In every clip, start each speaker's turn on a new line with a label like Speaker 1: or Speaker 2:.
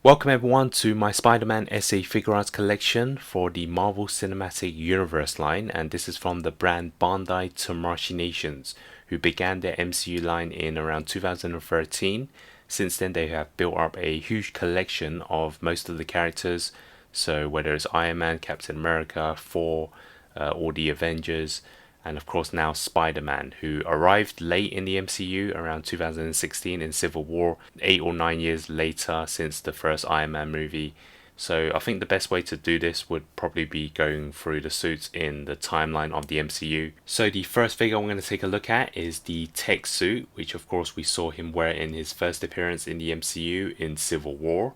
Speaker 1: Welcome everyone to my Spider-Man S.H Figuarts collection for the Marvel Cinematic Universe line, and this is from the brand Bandai Tamashii Nations, who began their MCU line in around 2013. Since then they have built up a huge collection of most of the characters, so whether it's Iron Man, Captain America, Thor, or the Avengers, and of course now Spider-Man, who arrived late in the MCU around 2016 in Civil War, 8 or 9 years later since the first Iron Man movie. So I think the best way to do this would probably be going through the suits in the timeline of the MCU. So the first figure I'm going to take a look at is the tech suit, which of course we saw him wear in his first appearance in the MCU in Civil War.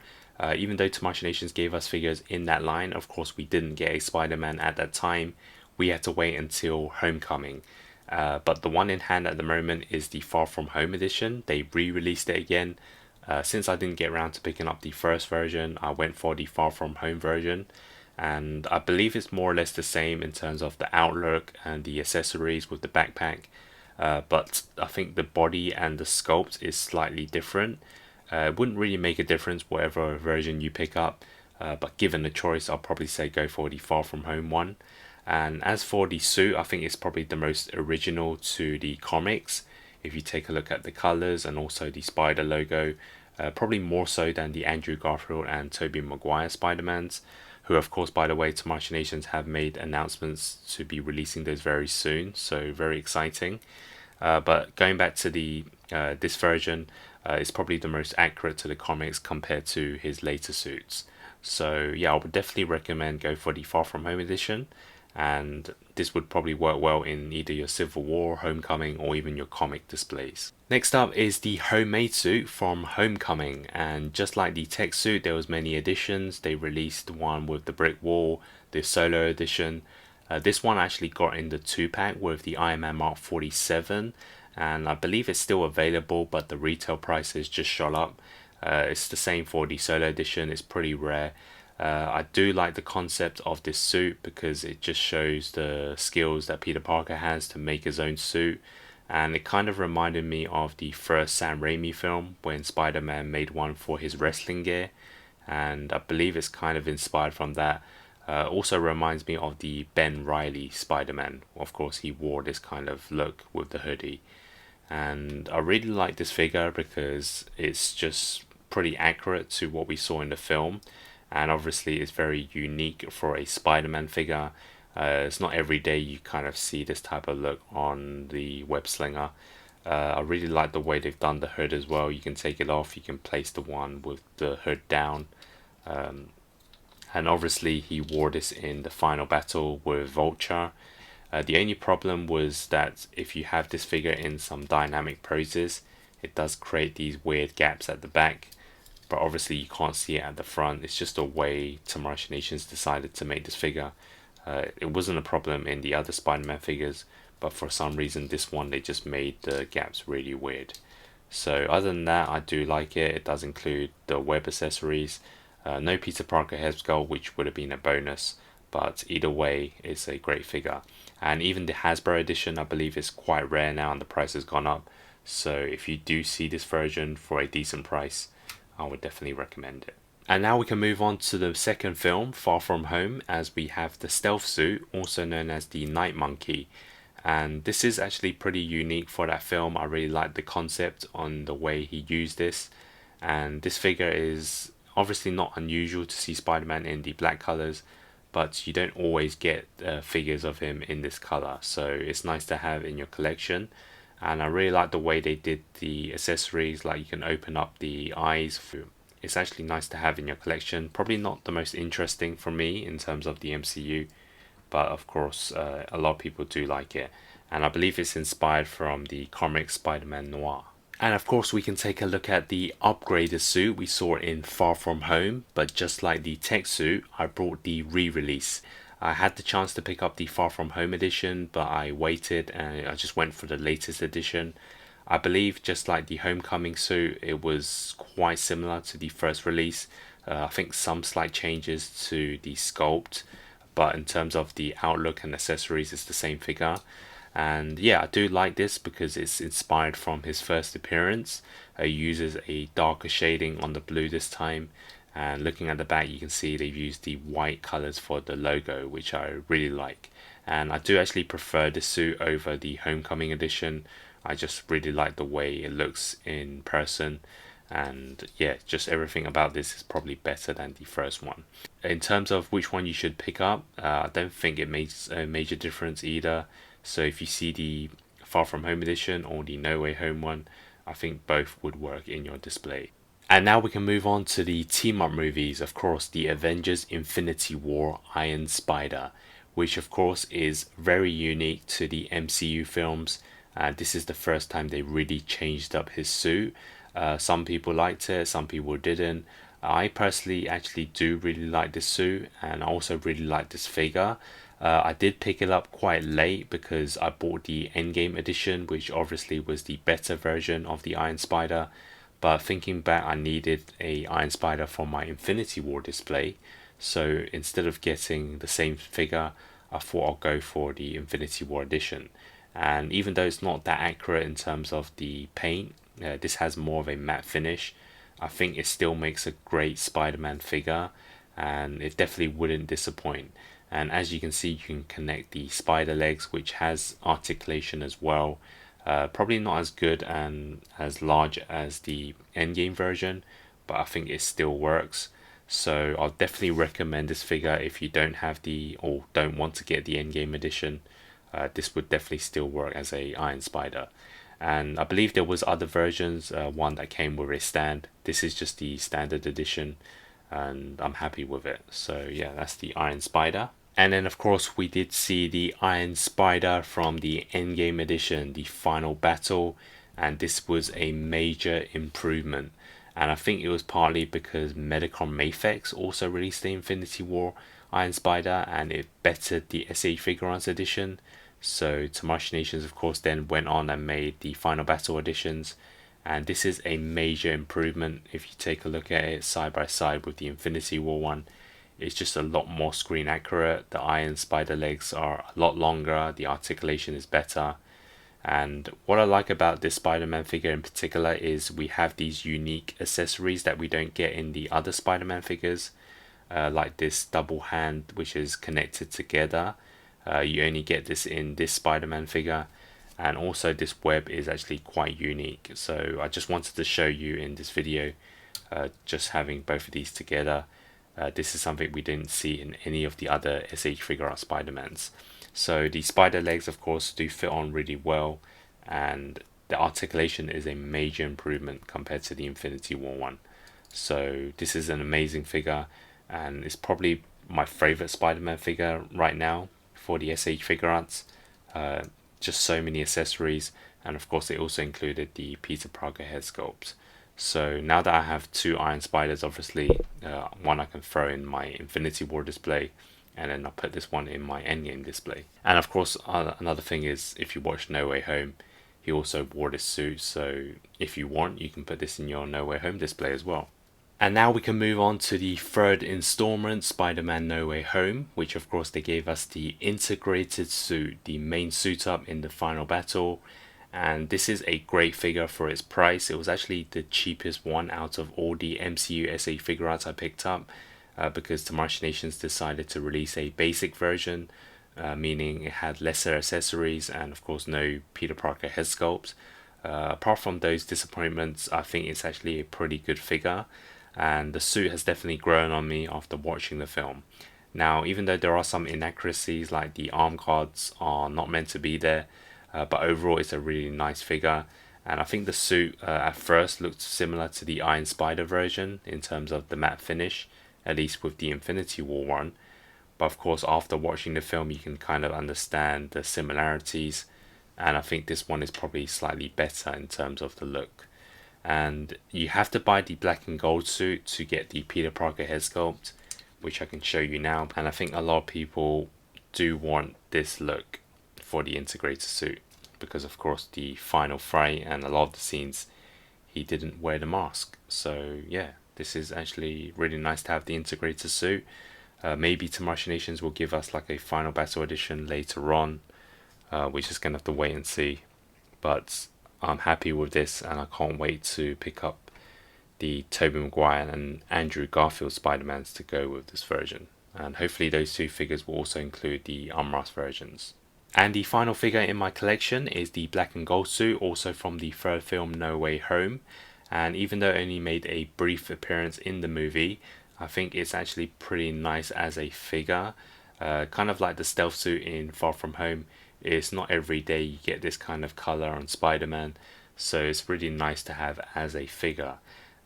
Speaker 1: Even though Tamashii Nations gave us figures in that line, of course we didn't get a Spider-Man at that time. We had to wait until Homecoming. But the one in hand at the moment is the Far From Home edition. They re-released it again. Since I didn't get around to picking up the first version, I went for the Far From Home version. And I believe it's more or less the same in terms of the outlook and the accessories with the backpack. But I think the body and the sculpt is slightly different. It wouldn't really make a difference whatever version you pick up. But given the choice, I'll probably say go for the Far From Home one. And as for the suit, I think it's probably the most original to the comics. If you take a look at the colors and also the spider logo, probably more so than the Andrew Garfield and Tobey Maguire Spider-Mans, who of course, by the way, Tamashii Nations have made announcements to be releasing those very soon, so very exciting. But going back to the this version, it's probably the most accurate to the comics compared to his later suits. So yeah, I would definitely recommend go for the Far From Home edition, and this would probably work well in either your Civil War, Homecoming, or even your comic displays. Next up is the homemade suit from Homecoming, and just like the tech suit, there was many editions. They released one with the brick wall, the solo edition. This one actually got in the 2-pack with the Iron Man Mark 47, and I believe it's still available, but the retail price has just shot up. It's the same for the solo edition. It's pretty rare. I do like the concept of this suit because it just shows the skills that Peter Parker has to make his own suit, and it kind of reminded me of the first Sam Raimi film when Spider-Man made one for his wrestling gear, and I believe it's kind of inspired from that. Also reminds me of the Ben Reilly Spider-Man. Of course, he wore this kind of look with the hoodie, and I really like this figure because it's just pretty accurate to what we saw in the film, and obviously it's very unique for a Spider-Man figure. It's not every day you kind of see this type of look on the web slinger. I really like the way they've done the hood as well. You can take it off, you can place the one with the hood down. Um, and obviously he wore this in the final battle with Vulture. The only problem was that if you have this figure in some dynamic poses, it does create these weird gaps at the back, but obviously you can't see it at the front. It's just a way Tamashii Nations decided to make this figure. It wasn't a problem in the other Spider-Man figures, but for some reason this one they just made the gaps really weird. So other than that, I do like it. It does include the web accessories. No Peter Parker head sculpt, which would have been a bonus, but either way, it's a great figure. And even the Hasbro edition, I believe, is quite rare now, and the price has gone up. So if you do see this version for a decent price, I would definitely recommend it. And now we can move on to the second film, Far From Home, as we have the stealth suit, also known as the Night Monkey. And this is actually pretty unique for that film. I really like the concept on the way he used this. And this figure is obviously not unusual to see Spider-Man in the black colors, but you don't always get figures of him in this color. So it's nice to have in your collection. And I really like the way they did the accessories, like you can open up the eyes. It's actually nice to have in your collection. Probably not the most interesting for me in terms of the MCU, but of course a lot of people do like it. And I believe it's inspired from the comic Spider-Man Noir. And of course we can take a look at the upgraded suit we saw in Far From Home, but just like the tech suit, I brought the re-release. I had the chance to pick up the Far From Home edition, but I waited and I just went for the latest edition. I believe just like the Homecoming suit, it was quite similar to the first release. I think some slight changes to the sculpt, but in terms of the outlook and accessories, it's the same figure. And yeah, I do like this because it's inspired from his first appearance. It uses a darker shading on the blue this time, And looking at the back, you can see they've used the white colors for the logo, which I really like. And I do actually prefer the suit over the Homecoming edition. I just really like the way it looks in person. And yeah, just everything about this is probably better than the first one. In terms of which one you should pick up, I don't think it makes a major difference either. So if you see the Far From Home edition or the No Way Home one, I think both would work in your display. And now we can move on to the team up movies. Of course, the Avengers Infinity War Iron Spider, which of course is very unique to the MCU films. This is the first time they really changed up his suit. Some people liked it, some people didn't. I personally actually do really like this suit, and I also really like this figure. I did pick it up quite late because I bought the Endgame edition, which obviously was the better version of the Iron Spider. But thinking back, I needed a Iron Spider for my Infinity War display. So instead of getting the same figure, I thought I'll go for the Infinity War edition. And even though it's not that accurate in terms of the paint, this has more of a matte finish. I think it still makes a great Spider-Man figure, and it definitely wouldn't disappoint. And as you can see, you can connect the spider legs, which has articulation as well. Probably not as good and as large as the Endgame version, but I think it still works. So I'll definitely recommend this figure if you don't have the or don't want to get the Endgame edition. This would definitely still work as a Iron Spider. And I believe there was other versions, one that came with a stand. This is just the standard edition, and I'm happy with it. So yeah, that's the Iron Spider. And then of course we did see the Iron Spider from the Endgame edition, the final battle, and this was a major improvement. And I think it was partly because Medicom Mafex also released the Infinity War Iron Spider, and it bettered the S.H. Figuarts edition. So Tamashii Nations of course then went on and made the final battle editions, and this is a major improvement. If you take a look at it side by side with the Infinity War one, it's just a lot more screen accurate. The Iron Spider legs are a lot longer, the articulation is better. And what I like about this Spider-Man figure in particular is we have these unique accessories that we don't get in the other Spider-Man figures, like this double hand which is connected together. You only get this in this Spider-Man figure, and also this web is actually quite unique. So I just wanted to show you in this video, just having both of these together. This is something we didn't see in any of the other S.H. Figuarts Spider-Mans. So the spider legs of course do fit on really well, and the articulation is a major improvement compared to the Infinity War one. So this is an amazing figure, and it's probably my favorite Spider-Man figure right now for the S.H. Figuarts. Just so many accessories, and of course it also included the Peter Parker head sculpt. So now that I have two Iron Spiders, obviously one I can throw in my Infinity War display, and then I'll put this one in my Endgame display. And of course another thing is, if you watch No Way Home, he also wore this suit, so if you want you can put this in your No Way Home display as well. And now we can move on to the third installment, Spider-Man No Way Home, which of course they gave us the integrated suit, the main suit up in the final battle. And this is a great figure for its price. It was actually the cheapest one out of all the MCU S.H. Figuarts I picked up, because Tamashii Nations decided to release a basic version, meaning it had lesser accessories and of course no Peter Parker head sculpts. Apart from those disappointments, I think it's actually a pretty good figure, and the suit has definitely grown on me after watching the film. Now, even though there are some inaccuracies, like the arm guards are not meant to be there, but overall it's a really nice figure. And I think the suit at first looked similar to the Iron Spider version in terms of the matte finish, at least with the Infinity War one. But of course after watching the film you can kind of understand the similarities, and I think this one is probably slightly better in terms of the look. And you have to buy the black and gold suit to get the Peter Parker head sculpt, which I can show you now. And I think a lot of people do want this look for the integrated suit, because of course the final fight and a lot of the scenes he didn't wear the mask. So yeah, this is actually really nice to have the integrated suit. Maybe Tamashii Nations will give us like a final battle edition later on. We're just gonna have to wait and see. But I'm happy with this, and I can't wait to pick up the Tobey Maguire and Andrew Garfield Spider-Mans to go with this version. And hopefully those two figures will also include the unmasked versions. And the final figure in my collection is the black and gold suit, also from the third film No Way Home. And even though it only made a brief appearance in the movie, I think it's actually pretty nice as a figure. Kind of like the stealth suit in Far From Home. It's not every day you get this kind of color on Spider-Man, so it's really nice to have as a figure.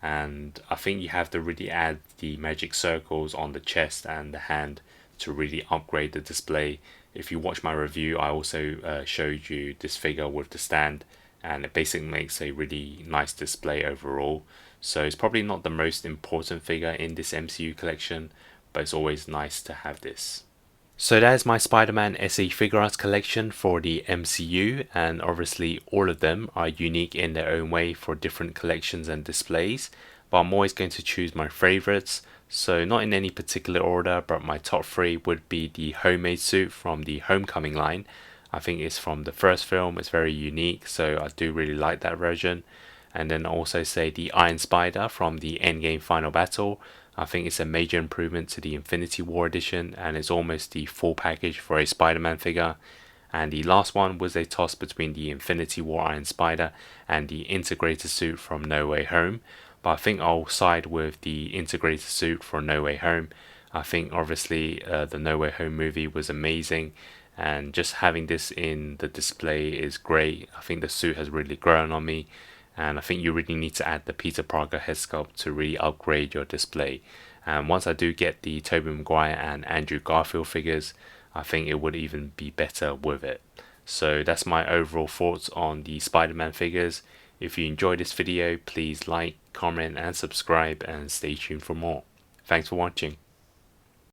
Speaker 1: And I think you have to really add the magic circles on the chest and the hand to really upgrade the display. If you watch my review, I also showed you this figure with the stand, and it basically makes a really nice display overall. So it's probably not the most important figure in this MCU collection, but it's always nice to have this. So that is my Spider-Man S.H. Figuarts collection for the MCU, and obviously all of them are unique in their own way for different collections and displays, but I'm always going to choose my favorites. So not in any particular order, but my top three would be the homemade suit from the Homecoming line. I think it's from the first film, it's very unique, so I do really like that version. And then also say the Iron Spider from the Endgame final battle. I think it's a major improvement to the Infinity War edition, and it's almost the full package for a Spider-Man figure. And the last one was a toss between the Infinity War Iron Spider and the integrated suit from No Way Home. But I think I'll side with the integrated suit for No Way Home. I think obviously the No Way Home movie was amazing, and just having this in the display is great. I think the suit has really grown on me, and I think you really need to add the Peter Parker head sculpt to really upgrade your display. And once I do get the Tobey Maguire and Andrew Garfield figures, I think it would even be better with it. So that's my overall thoughts on the Spider-Man figures. If you enjoyed this video, please like, comment and subscribe, and stay tuned for more. Thanks for watching.